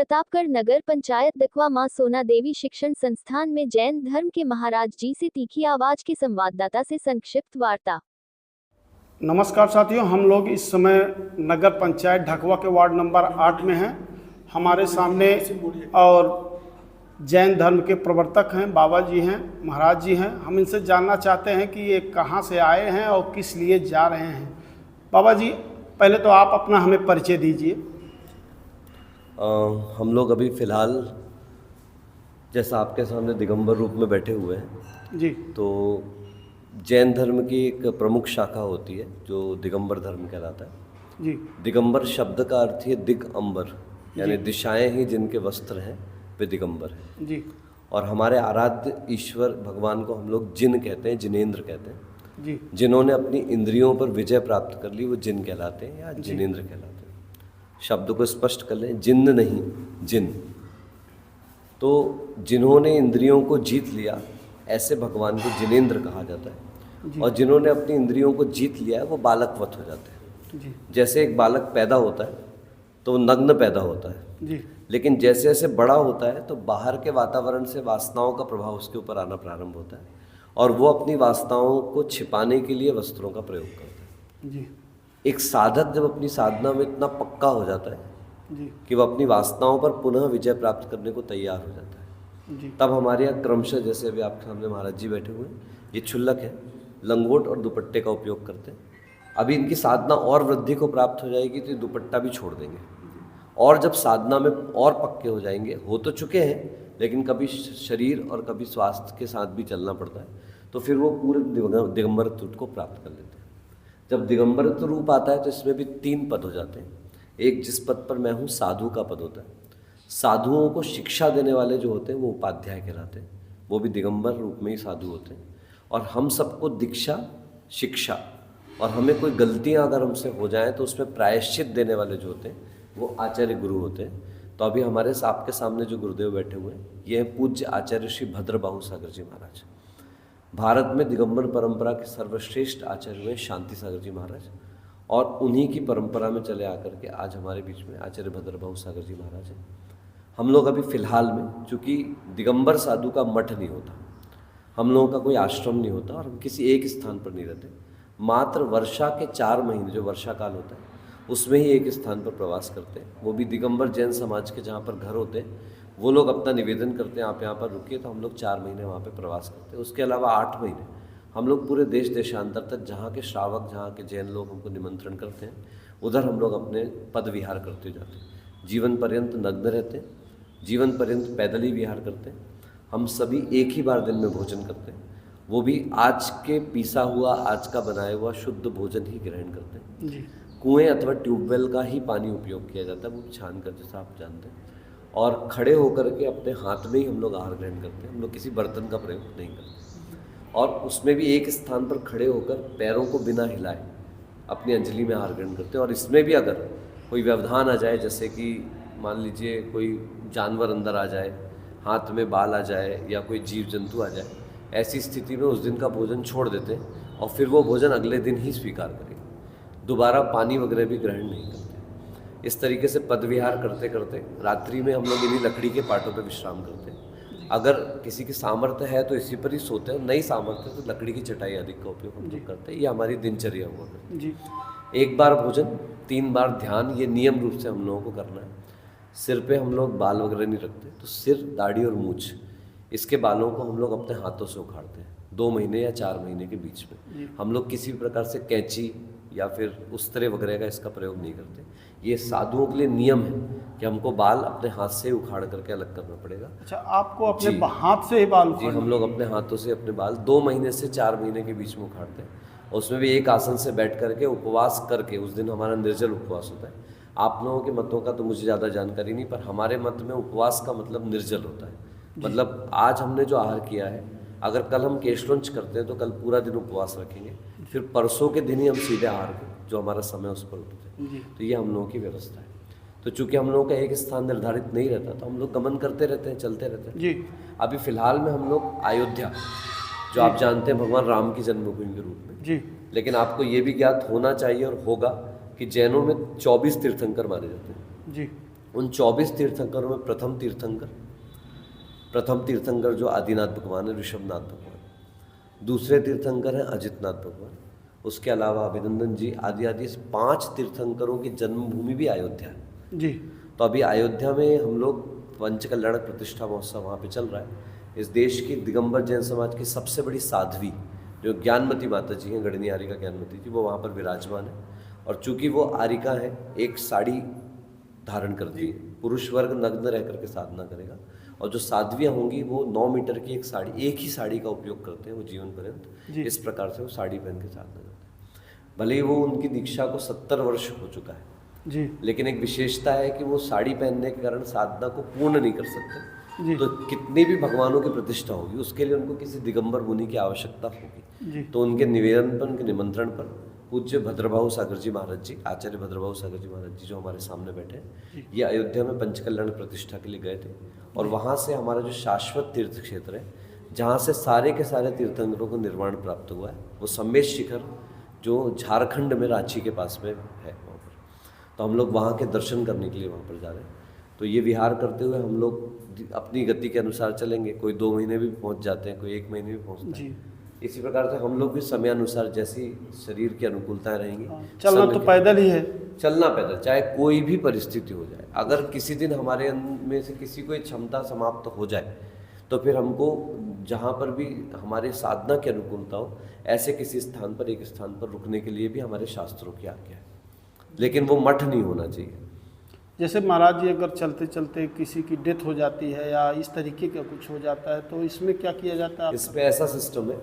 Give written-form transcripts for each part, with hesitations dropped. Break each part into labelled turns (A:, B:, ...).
A: प्रतापगढ़ नगर पंचायत दकवा मां सोना देवी शिक्षण संस्थान में जैन धर्म के महाराज जी से तीखी आवाज के संवाददाता से संक्षिप्त वार्ता।
B: नमस्कार साथियों, हम लोग इस समय नगर पंचायत ढकवा के वार्ड नंबर 8 में हैं। हमारे सामने और जैन धर्म के प्रवर्तक हैं, बाबा जी हैं, महाराज जी हैं। हम इनसे जानना चाहते हैं कि ये कहाँ से आए हैं और किस लिए जा रहे हैं। बाबा जी, पहले तो आप अपना हमें परिचय दीजिए।
C: हम लोग अभी फ़िलहाल जैसा आपके सामने दिगंबर रूप में बैठे हुए हैं
B: जी,
C: तो जैन धर्म की एक प्रमुख शाखा होती है जो दिगंबर धर्म कहलाता है।
B: जी,
C: दिगंबर शब्द का अर्थ है दिग अंबर, यानी दिशाएं ही जिनके वस्त्र हैं वे दिगंबर हैं।
B: जी,
C: और हमारे आराध्य ईश्वर भगवान को हम लोग जिन कहते हैं, जिनेंद्र कहते हैं।
B: जी,
C: जिन्होंने अपनी इंद्रियों पर विजय प्राप्त कर ली वो जिन कहलाते हैं या जिनेंद्र कहलाते हैं। शब्द को स्पष्ट कर लें, जिन्न नहीं जिन। तो जिन्होंने इंद्रियों को जीत लिया ऐसे भगवान को जिनेंद्र कहा जाता है। और जिन्होंने अपनी इंद्रियों को जीत लिया है वो बालकवत हो जाते हैं।
B: जी,
C: जैसे एक बालक पैदा होता है तो वो नग्न पैदा होता है,
B: जी,
C: लेकिन जैसे जैसे बड़ा होता है तो बाहर के वातावरण से वासनाओं का प्रभाव उसके ऊपर आना प्रारंभ होता है और वो अपनी वासनाओं को छिपाने के लिए वस्त्रों का प्रयोग करता है।
B: जी,
C: एक साधक जब अपनी साधना में इतना पक्का हो जाता है
B: जी,
C: कि वह अपनी वासनाओं पर पुनः विजय प्राप्त करने को तैयार हो जाता है,
B: जी,
C: तब हमारे यहाँ क्रमशः, जैसे अभी आपके सामने महाराज जी बैठे हुए हैं, ये क्षुल्लक है, लंगोट और दुपट्टे का उपयोग करते हैं। अभी इनकी साधना और वृद्धि को प्राप्त हो जाएगी तो ये दुपट्टा भी छोड़ देंगे और जब साधना में और पक्के हो जाएंगे, हो तो चुके हैं लेकिन कभी शरीर और कभी स्वास्थ्य के साथ भी चलना पड़ता है, तो फिर वो पूरे दिगंबरत्व को प्राप्त कर लेते हैं। जब दिगंबरत्व रूप आता है तो इसमें भी 3 पद हो जाते हैं। एक जिस पद पर मैं हूँ साधु का पद होता है। साधुओं को शिक्षा देने वाले जो होते हैं वो उपाध्याय कहलाते हैं, वो भी दिगंबर रूप में ही साधु होते हैं। और हम सबको दीक्षा, शिक्षा और हमें कोई गलतियाँ अगर हमसे हो जाएं तो उसमें प्रायश्चित देने वाले जो होते हैं वो आचार्य गुरु होते हैं। तो अभी हमारे आपके सामने जो गुरुदेव बैठे हुए हैं ये हैं पूज्य आचार्य श्री भद्रबाहु सागर जी महाराज। भारत में दिगंबर परंपरा के सर्वश्रेष्ठ आचार्य हुए शांति सागर जी महाराज, और उन्हीं की परंपरा में चले आकर के आज हमारे बीच में आचार्य भद्रबाहु सागर जी महाराज हैं। हम लोग अभी फ़िलहाल में, चूँकि दिगंबर साधु का मठ नहीं होता, हम लोगों का कोई आश्रम नहीं होता और हम किसी एक स्थान पर नहीं रहते, मात्र वर्षा के 4 महीने जो वर्षा काल होता है उसमें ही एक स्थान पर प्रवास करते हैं। वो भी दिगंबर जैन समाज के जहाँ पर घर होते हैं वो लोग अपना निवेदन करते हैं, आप यहाँ पर रुकिए, तो हम लोग 4 महीने वहाँ पे प्रवास करते हैं। उसके अलावा 8 महीने हम लोग पूरे देश देशांतर तक जहाँ के श्रावक, जहाँ के जैन लोग हमको निमंत्रण करते हैं, उधर हम लोग अपने पद विहार करते जाते हैं। जीवन पर्यंत नग्न रहते हैं, जीवन पर्यंत पैदल ही विहार करते हैं। हम सभी एक ही बार दिन में भोजन करते हैं, वो भी आज के पीसा हुआ, आज का बनाया हुआ शुद्ध भोजन ही ग्रहण करते हैं।
B: जी,
C: कुएँ अथवा ट्यूबवेल का ही पानी उपयोग किया जाता है, वो छान कर, जैसा आप जानते हैं। और खड़े होकर के अपने हाथ में ही हम लोग आहार ग्रहण करते हैं, हम लोग किसी बर्तन का प्रयोग नहीं करते। और उसमें भी एक स्थान पर खड़े होकर पैरों को बिना हिलाए अपनी अंजलि में आहार ग्रहण करते हैं। और इसमें भी अगर कोई व्यवधान आ जाए, जैसे कि मान लीजिए कोई जानवर अंदर आ जाए, हाथ में बाल आ जाए या कोई जीव जंतु आ जाए, ऐसी स्थिति में उस दिन का भोजन छोड़ देते हैं और फिर वो भोजन अगले दिन ही स्वीकार करेंगे, दोबारा पानी वगैरह भी ग्रहण नहीं करते। इस तरीके से पद विहार करते करते रात्रि में हम लोग इन्हीं लकड़ी के पाटों पर विश्राम करते हैं। अगर किसी की सामर्थ्य है तो इसी पर ही सोते हैं, नहीं सामर्थ्य तो लकड़ी की चटाई आदि का उपयोग हम लोग करते हैं। ये हमारी दिनचर्या हुआ करती है।
B: जी,
C: 1 बार भोजन, 3 बार ध्यान, ये नियम रूप से हम लोगों को करना है। सिर पे हम लोग बाल वगैरह नहीं रखते, तो सिर, दाढ़ी और मूछ, इसके बालों को हम लोग अपने हाथों से उखाड़ते हैं 2 महीने या 4 महीने के बीच में। हम लोग किसी भी प्रकार से कैंची या फिर उस्तरे वगैरह का इसका प्रयोग नहीं करते। ये साधुओं के लिए नियम है कि हमको बाल अपने हाथ से उखाड़ करके अलग करना पड़ेगा।
B: अच्छा, आपको अपने
C: जी।
B: हाथ से ही बाल
C: जी,
B: उखाड़ने?
C: हम लोग अपने हाथों से अपने बाल 2 महीने से 4 महीने के बीच में उखाड़ते हैं। और उसमें भी एक आसन से बैठ करके उपवास करके, उस दिन हमारा निर्जल उपवास होता है। आप लोगों के मतों का तो मुझे ज़्यादा जानकारी नहीं, पर हमारे मत में उपवास का मतलब निर्जल होता है। मतलब आज हमने जो आहार किया है, अगर कल हम केशवंश करते हैं तो कल पूरा दिन उपवास रखेंगे, फिर परसों के दिन ही हम सीधे आहार को, जो हमारा समय उस पर उठते हैं। तो ये हम लोगों की व्यवस्था है। तो चूंकि हम लोगों का एक स्थान निर्धारित नहीं रहता तो हम लोग गमन करते रहते हैं, चलते रहते हैं।
B: जी,
C: अभी फ़िलहाल में हम लोग अयोध्या, जो आप जानते हैं भगवान राम की जन्मभूमि के रूप में,
B: जी,
C: लेकिन आपको ये भी ज्ञात होना चाहिए और होगा कि जैनों में 24 तीर्थंकर माने जाते हैं।
B: जी,
C: उन 24 तीर्थंकरों में प्रथम तीर्थंकर जो आदिनाथ भगवान है, ऋषभनाथ भगवान। दूसरे तीर्थंकर हैं अजितनाथ भगवान। उसके अलावा अभिनंदन जी आदि 5 तीर्थंकरों की जन्मभूमि भी अयोध्या है
B: जी।
C: तो अभी अयोध्या में हम लोग पंचकल्याणक प्रतिष्ठा महोत्सव वहाँ पे चल रहा है। इस देश की दिगंबर जैन समाज की सबसे बड़ी साध्वी जो ज्ञानमती माता जी हैं, गढ़नी आरिका ज्ञानमती जी, वो वहाँ पर विराजमान है। और चूंकि वो आरिका है, एक साड़ी धारण करती है, पुरुष वर्ग नग्न रह करके साधना करेगा, और जो साध्वियाँ होंगी वो 9 मीटर की एक ही साड़ी का उपयोग करते हैं वो जीवन पर्यंत। इस प्रकार से वो साड़ी पहन के साधना करते हैं। भले ही वो उनकी दीक्षा को 70 वर्ष हो चुका है
B: जी,
C: लेकिन एक विशेषता है कि वो साड़ी पहनने के कारण साधना को पूर्ण नहीं कर सकते। तो कितनी भी भगवानों की प्रतिष्ठा होगी उसके लिए उनको किसी दिगंबर मुनि की आवश्यकता होगी। तो उनके निवेदन पर, उनके निमंत्रण पर पूज्य भद्रभाऊ सागर जी महाराज जी, आचार्य भद्रभाऊ सागर जी महाराज जी जो हमारे सामने बैठे हैं, ये अयोध्या में पंचकल्याण प्रतिष्ठा के लिए गए थे। और वहाँ से हमारा जो शाश्वत तीर्थ क्षेत्र है, जहाँ से सारे के सारे तीर्थंकरों को निर्वाण प्राप्त हुआ है, वो सम्मेश शिखर जो झारखंड में रांची के पास में है वहाँ पर। तो हम लोग वहाँ के दर्शन करने के लिए वहाँ पर जा रहे हैं। तो ये विहार करते हुए हम लोग अपनी गति के अनुसार चलेंगे। कोई 2 महीने भी पहुँच जाते हैं, कोई 1 महीने भी पहुँचते हैं। इसी प्रकार से हम लोग भी समय अनुसार जैसी शरीर की अनुकूलताएं रहेंगी।
B: चलना तो पैदल ही है,
C: चलना पैदल, चाहे कोई भी परिस्थिति हो जाए। अगर किसी दिन हमारे में से किसी को क्षमता समाप्त हो जाए तो फिर हमको जहाँ पर भी हमारे साधना की अनुकूलता हो, ऐसे किसी स्थान पर, एक स्थान पर रुकने के लिए भी हमारे शास्त्रों की आज्ञा है, लेकिन वो मठ नहीं होना चाहिए।
B: जैसे महाराज जी अगर चलते चलते किसी की डेथ हो जाती है या इस तरीके का कुछ हो जाता है तो इसमें क्या किया जाता है?
C: इसमें ऐसा सिस्टम है,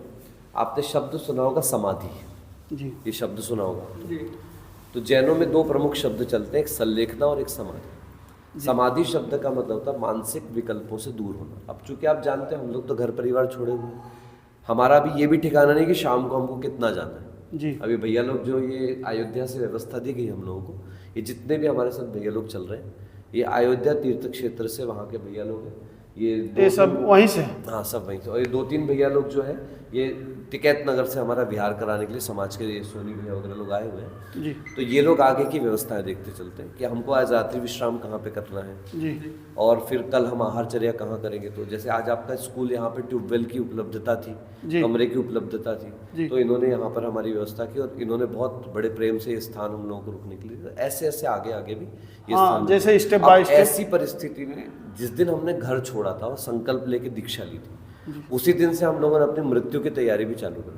C: आपने शब्द सुना होगा समाधि
B: जी,
C: ये शब्द सुना होगा। तो जैनों में 2 प्रमुख शब्द चलते हैं, एक संलेखना और एक समाधि। समाधि शब्द का मतलब होता है मानसिक विकल्पों से दूर होना। अब चूंकि आप जानते हैं हम लोग तो घर परिवार छोड़े हुए हैं, हमारा भी ये भी ठिकाना नहीं कि शाम को हमको कितना जाना है
B: जी।
C: अभी भैया लोग जो ये अयोध्या से व्यवस्था दी गई हम लोगों को, ये जितने भी हमारे साथ भैया लोग चल रहे हैं, ये अयोध्या तीर्थ क्षेत्र से वहाँ के भैया लोग हैं। ये
B: सब वहीं से?
C: हाँ, सब वहीं से। और ये 2-3 भैया लोग जो है ये टिकैत नगर से हमारा विहार कराने के लिए समाज के ये सोनी भैया वगैरह लोग आए हुए हैं
B: जी।
C: तो ये लोग आगे की व्यवस्थाएं देखते चलते हैं कि हमको आज रात्रि विश्राम कहाँ पे करना है
B: जी,
C: और फिर कल हम आहारचर्या कहाँ करेंगे। तो जैसे आज आपका स्कूल यहाँ पे ट्यूबवेल की उपलब्धता थी, कमरे की उपलब्धता थी, तो इन्होंने यहाँ पर हमारी व्यवस्था की और इन्होंने बहुत बड़े प्रेम से ये स्थान हम लोगों को रुकने के लिए, ऐसे ऐसे आगे आगे भी ये स्थान,
B: जैसे स्टेप बाय स्टेप।
C: ऐसी परिस्थिति में जिस दिन हमने घर छोड़ा था और संकल्प लेके दीक्षा ली थी, उसी दिन से हम लोगों ने अपनी मृत्यु की तैयारी भी चालू कर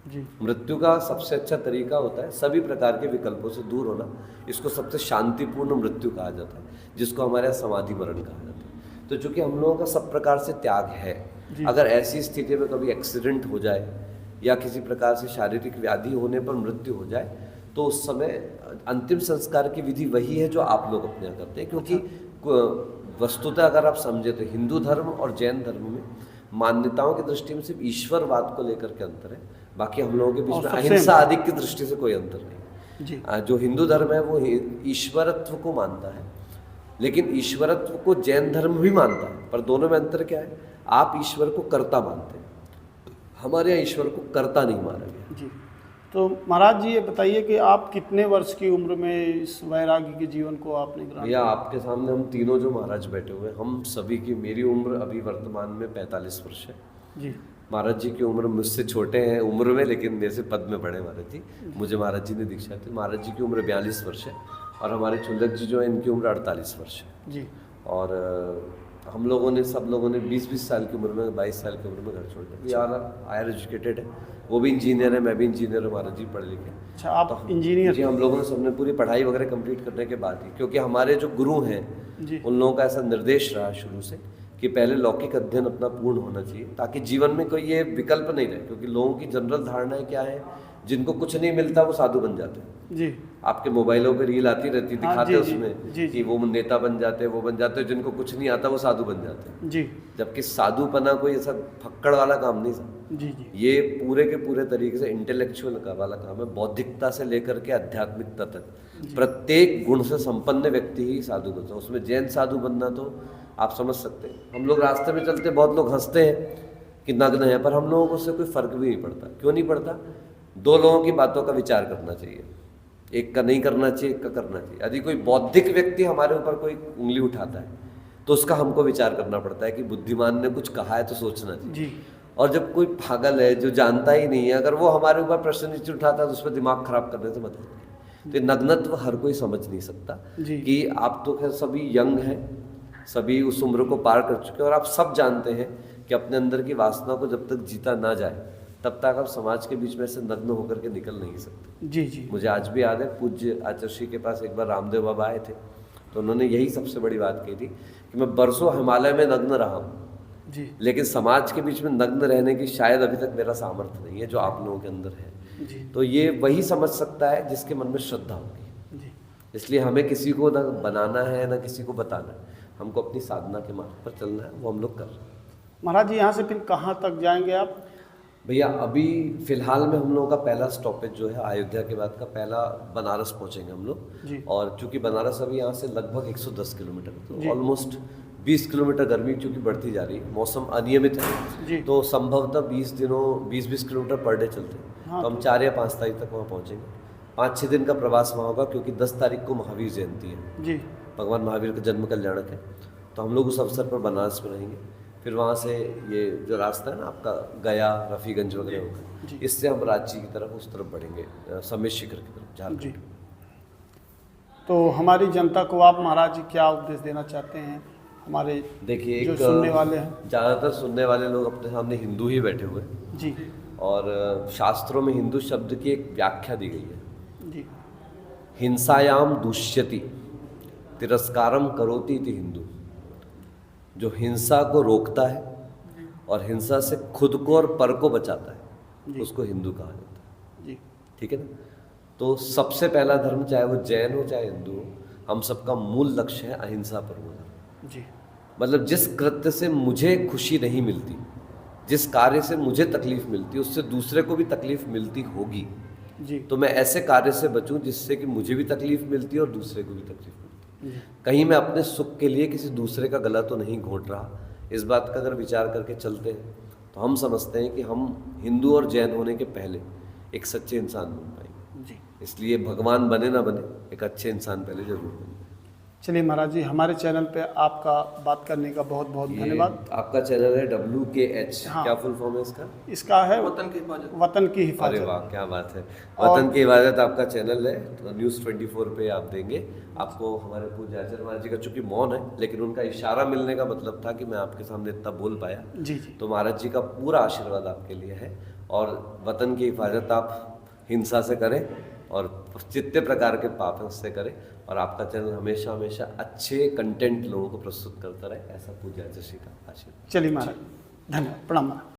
C: दी। मृत्यु का सबसे अच्छा तरीका होता है सभी प्रकार के विकल्पों से दूर होना। इसको सबसे शांतिपूर्ण मृत्यु कहा जाता है, जिसको हमारे यहाँ समाधि मरण कहा जाता है। तो चूंकि हम लोगों का सब प्रकार से त्याग है, अगर ऐसी स्थिति में कभी एक्सीडेंट हो जाए या किसी प्रकार से शारीरिक व्याधि होने पर मृत्यु हो जाए तो उस समय अंतिम संस्कार की विधि वही है जो आप लोग अपने यहाँ करते हैं। क्योंकि वस्तुतः अगर आप समझे तो हिंदू धर्म और जैन धर्म में मान्यताओं की दृष्टि में सिर्फ ईश्वरवाद को लेकर के अंतर है, बाकी हम लोगों के बीच में अहिंसा आदि की दृष्टि से कोई अंतर नहीं। जो हिंदू धर्म है वो ईश्वरत्व को मानता है, लेकिन ईश्वरत्व को जैन धर्म भी मानता है, पर दोनों में अंतर क्या है? आप ईश्वर को कर्ता मानते हैं, हमारे यहाँ ईश्वर को कर्ता नहीं माना गया
B: जी। तो महाराज जी ये बताइए कि आप कितने वर्ष की उम्र में इस वैराग्य के जीवन को आपने ग्रहण
C: किया? आपके सामने हम तीनों जो महाराज बैठे हुए हैं, हम सभी की, मेरी उम्र अभी वर्तमान में 45 वर्ष है
B: जी।
C: महाराज जी की उम्र मुझसे छोटे हैं उम्र में, लेकिन मेरे से पद में बड़े महाराज जी। मुझे महाराज जी ने दीक्षा दी। महाराज जी की उम्र 42 वर्ष है और हमारे चुल्लक जी जो है इनकी उम्र 48 वर्ष है
B: जी।
C: और हम लोगों ने, सब लोगों ने 20-20 साल की उम्र में, 22 साल की उम्र में घर छोड़ दिया। हायर एजुकेटेड है, वो भी इंजीनियर है, मैं भी इंजीनियर हूँ, महाराज जी पढ़े लिखे।
B: अच्छा, आप इंजीनियर?
C: जी, हम लोगों ने सबने पूरी पढ़ाई वगैरह कंप्लीट करने के बाद ही, क्योंकि हमारे जो गुरु हैं उन लोगों का ऐसा निर्देश रहा शुरू से कि पहले लौकिक अध्ययन अपना पूर्ण होना चाहिए ताकि जीवन में कोई ये विकल्प नहीं रहे। क्योंकि लोगों की जनरल धारणाएं क्या है, जिनको कुछ नहीं मिलता वो साधु बन जाते हैं
B: जी।
C: आपके मोबाइलों पे रील आती रहती, दिखाते हैं उसमें कि वो नेता बन जाते हैं, वो बन जाते हैं, जिनको कुछ नहीं आता वो साधु बन जाते हैं
B: जी।
C: जबकि साधुपना कोई ऐसा फक्कड़ वाला काम नहीं था
B: जी जी।
C: ये पूरे के पूरे तरीके से इंटेलेक्चुअल वाला काम है। बौद्धिकता से लेकर के आध्यात्मिकता तक प्रत्येक गुण से संपन्न व्यक्ति ही साधु बनता है। उसमें जैन साधु बनना तो आप समझ सकते हैं। हम लोग रास्ते में चलते बहुत लोग हंसते हैं कि नग्न है, पर हम लोगों को उससे कोई फर्क भी नहीं पड़ता। क्यों नहीं पड़ता? 2 लोगों की बातों का विचार करना चाहिए। एक का नहीं करना चाहिए, एक का करना चाहिए। यदि कोई बौद्धिक व्यक्ति हमारे ऊपर कोई उंगली उठाता है तो उसका हमको विचार करना पड़ता है कि बुद्धिमान ने कुछ कहा है तो सोचना चाहिए
B: जी।
C: और जब कोई पागल है जो जानता ही नहीं है, अगर वो हमारे ऊपर प्रश्न नीचे उठाता है तो उस पर दिमाग खराब करने से मतलब नहीं। तो नग्नत्व हर कोई समझ नहीं सकता
B: जी।
C: कि आप तो खैर सभी यंग हैं, सभी उस उम्र को पार कर चुके हैं और आप सब जानते हैं कि अपने अंदर की वासना को जब तक जीता ना जाए तब तक आप समाज के बीच में से नग्न होकर के निकल नहीं सकते।
B: जी जी।
C: मुझे आज भी याद है, पूज्य आचार्य के पास एक बार रामदेव बाबा आए थे तो उन्होंने यही सबसे बड़ी बात कही थी कि मैं बरसों हिमालय में नग्न रहा हूँ
B: जी।
C: लेकिन समाज के बीच में नग्न रहने की शायद अभी तक मेरा सामर्थ्य नहीं है जो आप लोगों के अंदर है।
B: जी।
C: तो ये वही समझ सकता है जिसके मन में श्रद्धा होगी।
B: जी।
C: इसलिए हमें किसी को ना बनाना है ना किसी को बताना है, हमको अपनी साधना के मार्ग पर चलना है, वो हम लोग कर रहे हैं।
B: महाराज जी यहाँ से फिर कहाँ तक जाएंगे आप?
C: भैया अभी फिलहाल में हम लोगों का पहला स्टॉपेज जो है अयोध्या के बाद का पहला बनारस पहुंचेंगे हम
B: जी।
C: लोग। और चूंकि बनारस अभी यहाँ से लगभग 110 किलोमीटर,
B: जी।
C: तो ऑलमोस्ट 20 किलोमीटर गर्मी चूंकि बढ़ती जा रही है, मौसम अनियमित
B: जी।
C: है तो संभवतः 20 किलोमीटर पर डे चलते हैं।
B: हाँ,
C: तो हम 4 या 5 तारीख तक वहाँ पहुँचेंगे। 5-6 दिन का प्रवास वहाँ होगा क्योंकि 10 तारीख को महावीर जयंती है,
B: जी।
C: भगवान महावीर का जन्म कल्याणक है। तो हम लोग उस अवसर पर बनारस में रहेंगे। फिर वहाँ से ये जो रास्ता है ना आपका गया रफ़ीगंज वगैरह होगा, इससे हम रांची की तरफ उस तरफ बढ़ेंगे, समेत शिखर की तरफ
B: जी।
C: झारखंड।
B: तो हमारी जनता को आप महाराज जी क्या उपदेश देना चाहते हैं? हमारे
C: देखिए
B: जो
C: एक
B: सुनने वाले हैं,
C: ज़्यादातर सुनने वाले लोग अपने सामने हिंदू ही बैठे हुए हैं
B: जी
C: और शास्त्रों में हिंदू शब्द की एक व्याख्या दी गई है,
B: जी
C: हिंसायाम दुष्यति तिरस्कारम करोति इति हिंदू। जो हिंसा को रोकता है और हिंसा से खुद को और पर को बचाता है
B: जी।
C: उसको हिंदू कहा जाता है।
B: जी
C: ठीक है ना? तो सबसे पहला धर्म चाहे वो जैन हो चाहे हिंदू हो, हम सबका मूल लक्ष्य है अहिंसा परमो धर्म।
B: जी।
C: मतलब जिस कृत्य से मुझे खुशी नहीं मिलती, जिस कार्य से मुझे तकलीफ मिलती, उससे दूसरे को भी तकलीफ मिलती होगी,
B: जी।
C: तो मैं ऐसे कार्य से बचूं जिससे कि मुझे भी तकलीफ मिलती है और दूसरे को भी तकलीफ मिलती है।
B: जी।
C: कहीं मैं अपने सुख के लिए किसी दूसरे का गला तो नहीं घोंट रहा, इस बात का अगर विचार करके चलते हैं तो हम समझते हैं कि हम हिंदू और जैन होने के पहले एक सच्चे इंसान बन पाएंगे।
B: जी।
C: इसलिए भगवान बने ना बने, एक अच्छे इंसान पहले जरूर बने।
B: चलिए महाराज जी, हमारे चैनल पे आपका बात करने का बहुत बहुत
C: ये
B: धन्यवाद।
C: आपका चैनल है WKH,
B: हाँ।
C: क्या फुल फॉर्म है इसका?
B: इसका है
D: वतन की हिफाजत।
B: वतन की
C: अरे
B: हिफाजत।
C: वाह क्या बात है।
B: और-
C: वतन की इबादत आपका चैनल है, तो न्यूज़ 24 पे आप देंगे। आपको हमारे पूज्य आचार्य महाराज जी का चूंकि मौन है, लेकिन उनका इशारा मिलने का मतलब था कि मैं आपके सामने इतना बोल पाया।
B: जी जी।
C: तो महाराज जी का पूरा आशीर्वाद आपके लिए है और वतन की हिफाजत आप हिंसा से करें और जितने प्रकार के पाप हैं उससे करें और आपका चैनल हमेशा हमेशा अच्छे कंटेंट लोगों को प्रस्तुत करता रहे, ऐसा पूज्य आचार्य श्री का आशीर्वाद।
B: चलिए महाराज, धन्यवाद, प्रणाम महाराज।